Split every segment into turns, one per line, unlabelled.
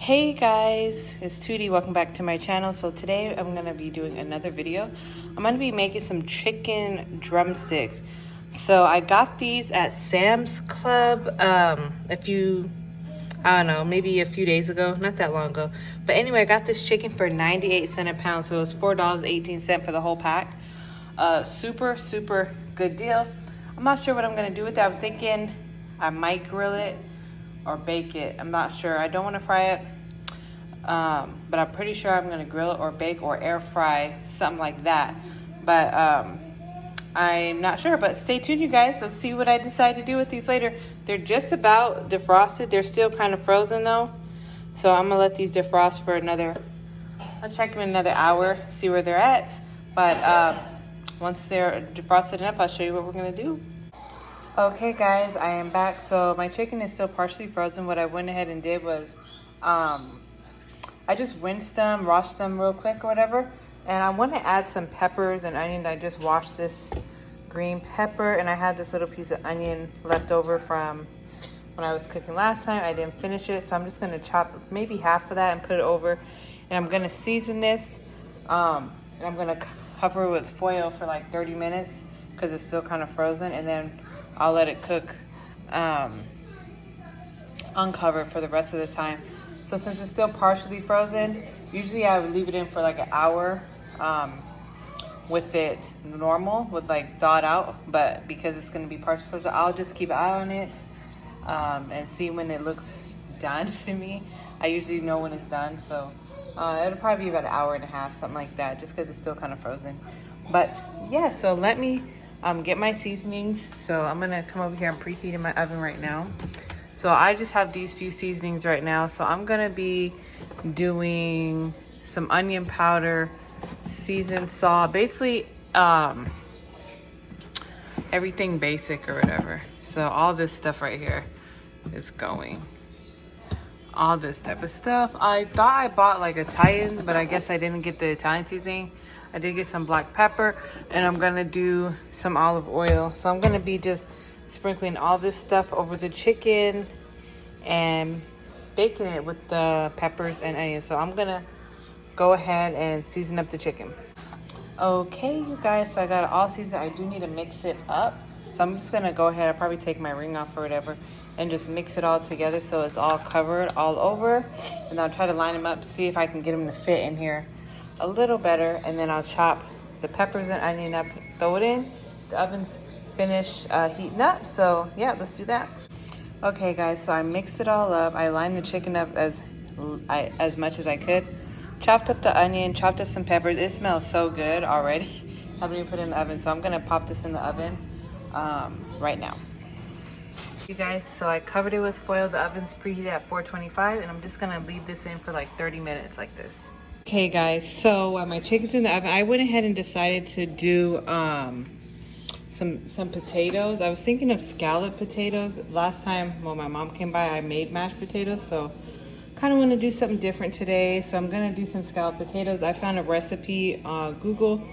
Hey guys, it's Tootie. Welcome back to my channel. So today I'm going to be doing another video. I'm going to be making some chicken drumsticks. So I got these at Sam's Club I don't know, maybe a few days ago, not that long ago. But anyway, I got this chicken for 98 cents a pound. So it was $4.18 for the whole pack. Super good deal. I'm not sure what I'm going to do with that. I'm thinking I might grill it or bake it. I'm not sure. I don't want to fry it, but I'm pretty sure I'm gonna grill it or bake or air fry, something like that. But I'm not sure. But stay tuned, you guys. Let's see what I decide to do with these later. They're just about defrosted. They're still kind of frozen though, so I'm gonna let these defrost for I'll check them in another hour, see where they're at. But once they're defrosted enough, I'll show you what we're gonna do. Okay guys, I am back. So my chicken is still partially frozen. What I went ahead and did was I just rinsed them, washed them real quick or whatever. And I want to add some peppers and onions. I just washed this green pepper and I had this little piece of onion left over from when I was cooking last time. I didn't finish it, so I'm just going to chop maybe half of that and put it over. And I'm going to season this. And I'm going to cover it with foil for like 30 minutes because it's still kind of frozen. And then I'll let it cook uncovered for the rest of the time. So since it's still partially frozen, usually I would leave it in for like an hour with it normal, with like thawed out. But because it's gonna be partially frozen, I'll just keep an eye on it and see when it looks done to me. I usually know when it's done, so it'll probably be about an hour and a half, something like that, just because it's still kind of frozen. But yeah, so let me get my seasonings. So I'm gonna come over here and preheating my oven right now. So I just have these few seasonings right now. So I'm gonna be doing some onion powder, seasoned salt, basically everything basic or whatever. So all this stuff right here is going. All this type of stuff. I thought I bought like Italian, but I guess I didn't get the Italian seasoning. I did get some black pepper, and I'm gonna do some olive oil. So I'm gonna be just sprinkling all this stuff over the chicken and baking it with the peppers and onions. So I'm gonna go ahead and season up the chicken. Okay, you guys, so I got it all seasoned. I do need to mix it up. So I'm just gonna go ahead, I'll probably take my ring off or whatever, and just mix it all together so it's all covered all over. And I'll try to line them up, see if I can get them to fit in here a little better. And then I'll chop the peppers and onion up, throw it in. The oven's finished heating up, so yeah, let's do that. Okay guys, so I mixed it all up. I lined the chicken up as much as I could. Chopped up the onion, chopped up some peppers. It smells so good already. Haven't even put it in the oven, so I'm gonna pop this in the oven right now. You guys, so I covered it with foil. The oven's preheated at 425, and I'm just gonna leave this in for like 30 minutes like this. Okay guys, so while my chicken's in the oven, I went ahead and decided to do some potatoes. I was thinking of scallop potatoes. Last time when my mom came by, I made mashed potatoes, so kind of want to do something different today. So I'm gonna do some scallop potatoes. I found a recipe on Google.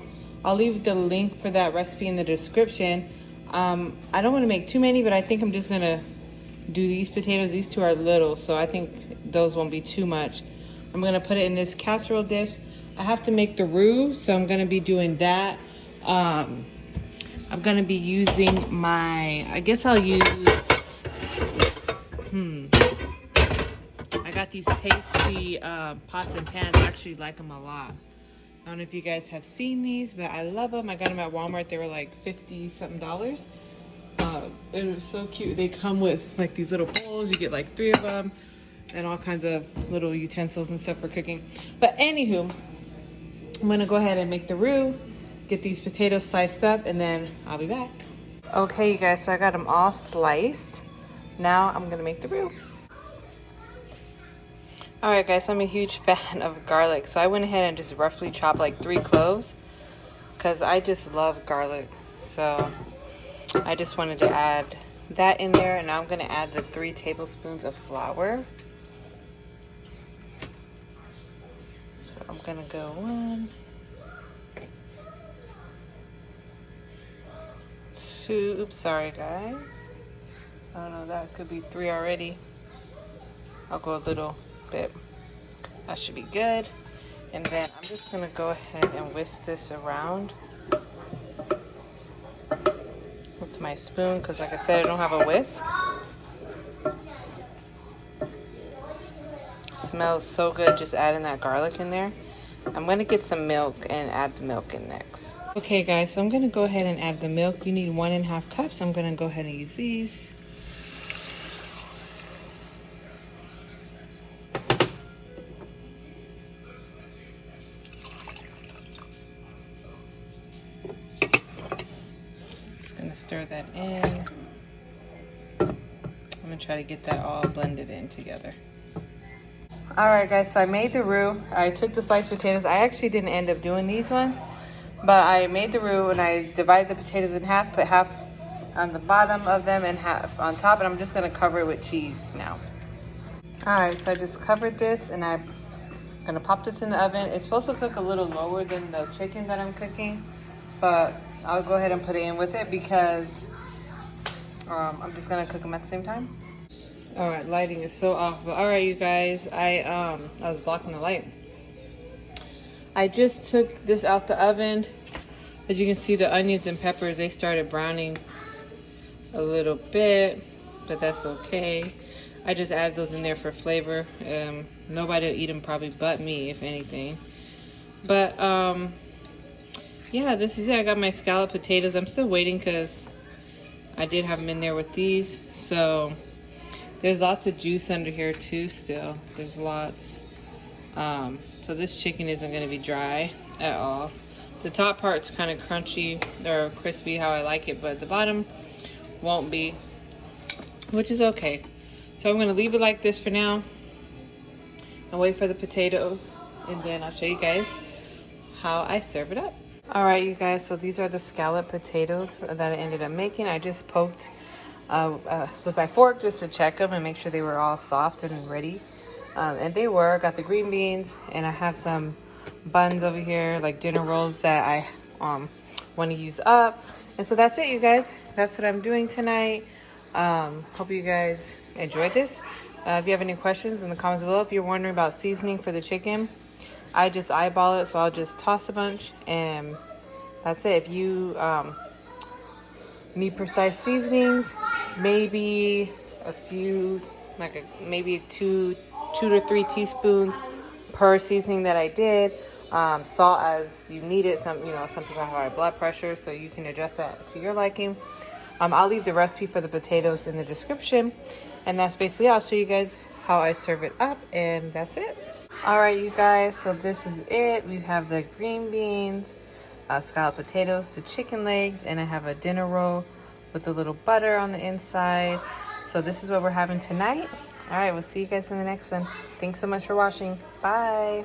I'll leave the link for that recipe in the description. I don't want to make too many, but I think I'm just gonna do these potatoes. These two are little, so I think those won't be too much. I'm gonna put it in this casserole dish. I have to make the roux, so I'm gonna be doing that. I'm gonna be using my, I guess I'll use, I got these tasty pots and pans. I actually like them a lot. I don't know if you guys have seen these, but I love them. I got them at Walmart. They were like 50 something dollars. It was so cute. They come with like these little bowls. You get like 3 of them and all kinds of little utensils and stuff for cooking. But anywho, I'm gonna go ahead and make the roux, get these potatoes sliced up, and then I'll be back. Okay, you guys, so I got them all sliced. Now I'm gonna make the roux. All right, guys, so I'm a huge fan of garlic. So I went ahead and just roughly chopped like 3 cloves because I just love garlic. So I just wanted to add that in there. And now I'm gonna add the 3 tablespoons of flour. So I'm gonna go 1, 2, oops, sorry guys. I don't know, that could be 3 already. I'll go a little bit That should be good. And then I'm just gonna go ahead and whisk this around with my spoon, because like I said, I don't have a whisk. Smells so good just adding that garlic in there. I'm gonna get some milk and add the milk in next. Okay guys, so I'm gonna go ahead and add the milk. You need 1.5 cups. I'm gonna go ahead and use these. Just gonna stir that in. I'm gonna try to get that all blended in together. All right guys, so I made the roux. I took the sliced potatoes. I actually didn't end up doing these ones, but I made the roux and I divided the potatoes in half, put half on the bottom of them and half on top, and I'm just gonna cover it with cheese now. All right, so I just covered this and I'm gonna pop this in the oven. It's supposed to cook a little lower than the chicken that I'm cooking, but I'll go ahead and put it in with it because I'm just gonna cook them at the same time. All right, lighting is so off, but all right, you guys, I was blocking the light. I just took this out the oven. As you can see, the onions and peppers, they started browning a little bit, but that's okay. I just added those in there for flavor. Nobody will eat them probably but me, if anything. But yeah, this is it. I got my scalloped potatoes. I'm still waiting because I did have them in there with these. So there's lots of juice under here too still. There's lots. So this chicken isn't going to be dry at all. The top part's kind of crunchy or crispy how I like it, but the bottom won't be, which is okay. So I'm going to leave it like this for now and wait for the potatoes, and then I'll show you guys how I serve it up. All right, you guys, so these are the scalloped potatoes that I ended up making. I just poked with my fork just to check them and make sure they were all soft and ready. And they were. Got the green beans, and I have some buns over here, like dinner rolls that I want to use up. And so that's it, you guys. That's what I'm doing tonight. Hope you guys enjoyed this. If you have any questions in the comments below, if you're wondering about seasoning for the chicken, I just eyeball it, so I'll just toss a bunch, and that's it. If you need precise seasonings, maybe a few, like maybe two to 3 teaspoons per seasoning that I did. Salt as you need it. Some people have high blood pressure, so you can adjust that to your liking. I'll leave the recipe for the potatoes in the description, and that's basically it. I'll show you guys how I serve it up, and that's it. All right, you guys, so this is it. We have the green beans, scalloped potatoes, the chicken legs, and I have a dinner roll with a little butter on the inside. So this is what we're having tonight. All right, we'll see you guys in the next one. Thanks so much for watching. Bye.